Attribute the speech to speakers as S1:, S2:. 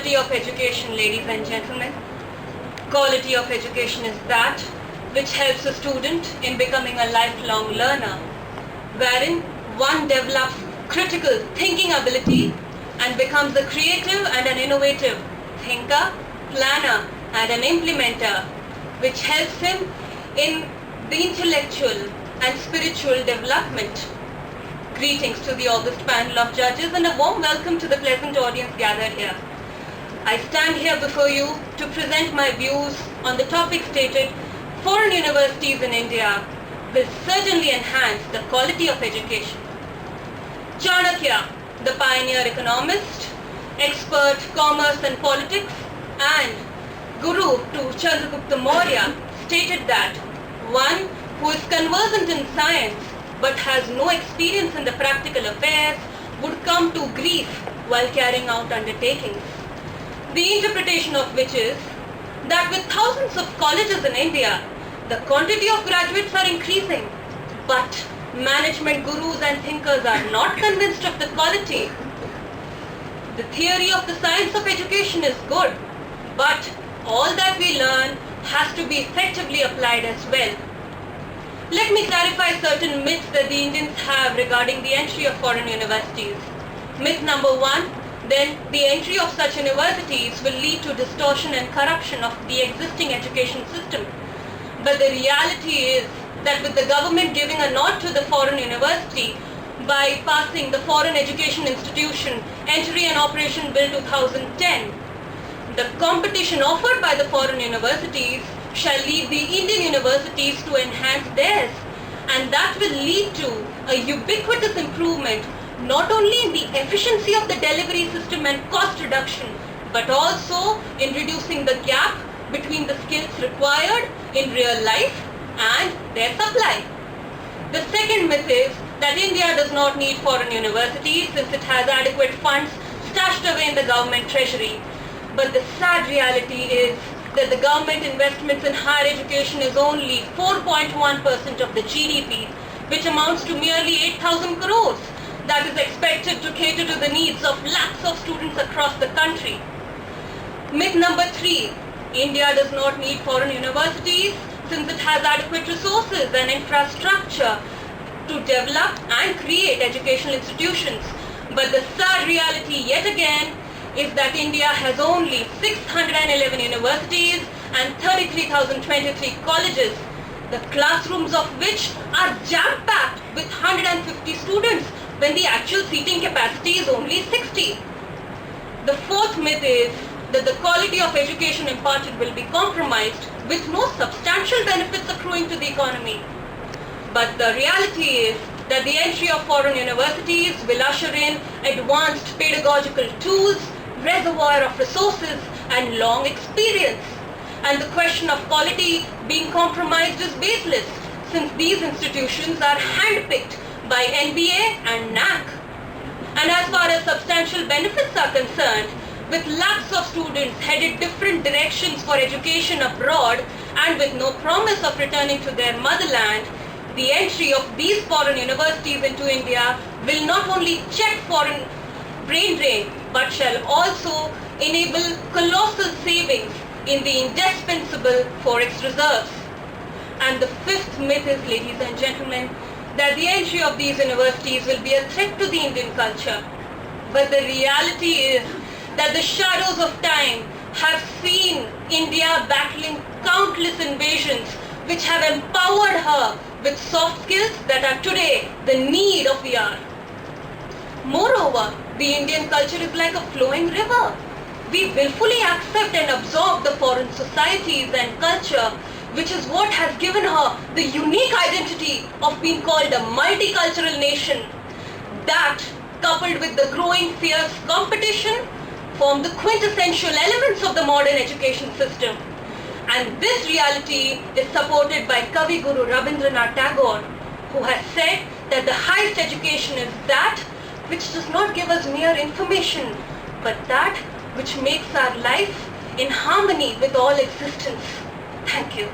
S1: Quality of education, ladies and gentlemen. Quality of education is that which helps a student in becoming a lifelong learner, wherein one develops critical thinking ability and becomes a creative and an innovative thinker, planner and an implementer, which helps him in the intellectual and spiritual development. Greetings to the august panel of judges and a warm welcome to the pleasant audience gathered here. I stand here before you to present my views on the topic stated, foreign universities in India will certainly enhance the quality of education. Chanakya, the pioneer economist, expert commerce and politics, and guru to Chandragupta Maurya, stated that one who is conversant in science but has no experience in the practical affairs would come to grief while carrying out undertakings. The interpretation of which is that with thousands of colleges in India, the quantity of graduates are increasing, but management gurus and thinkers are not convinced of the quality. The theory of the science of education is good, but all that we learn has to be effectively applied as well. Let me clarify certain myths that the Indians have regarding the entry of foreign universities. Myth number one, then the entry of such universities will lead to distortion and corruption of the existing education system. But the reality is that with the government giving a nod to the foreign university by passing the Foreign Education Institution Entry and Operation Bill 2010, the competition offered by the foreign universities shall lead the Indian universities to enhance theirs, and that will lead to a ubiquitous improvement not only in the efficiency of the delivery system and cost reduction, but also in reducing the gap between the skills required in real life and their supply. The second myth is that India does not need foreign universities since it has adequate funds stashed away in the government treasury. But the sad reality is that the government investments in higher education is only 4.1% of the GDP, which amounts to merely 8,000 crores. That is expected to cater to the needs of lakhs of students across the country. Myth number three, India does not need foreign universities since it has adequate resources and infrastructure to develop and create educational institutions. But the sad reality yet again is that India has only 611 universities and 33,023 colleges, the classrooms of which are jam-packed with 150 students when the actual seating capacity is only 60. The fourth myth is that the quality of education imparted will be compromised with no substantial benefits accruing to the economy. But the reality is that the entry of foreign universities will usher in advanced pedagogical tools, reservoir of resources and long experience. And the question of quality being compromised is baseless since these institutions are handpicked by NBA and NAC. And as far as substantial benefits are concerned, with lakhs of students headed different directions for education abroad and with no promise of returning to their motherland, the entry of these foreign universities into India will not only check foreign brain drain but shall also enable colossal savings in the indispensable forex reserves. And the fifth myth is, ladies and gentlemen, that the entry of these universities will be a threat to the Indian culture. But the reality is that the shadows of time have seen India battling countless invasions which have empowered her with soft skills that are today the need of the hour. Moreover, the Indian culture is like a flowing river. We willfully accept and absorb the foreign societies and culture, which is what has given her the unique identity of being called a multicultural nation. That, coupled with the growing fierce competition, form the quintessential elements of the modern education system. And this reality is supported by Kavi Guru Rabindranath Tagore, who has said that the highest education is that which does not give us mere information, but that which makes our life in harmony with all existence. Thank you.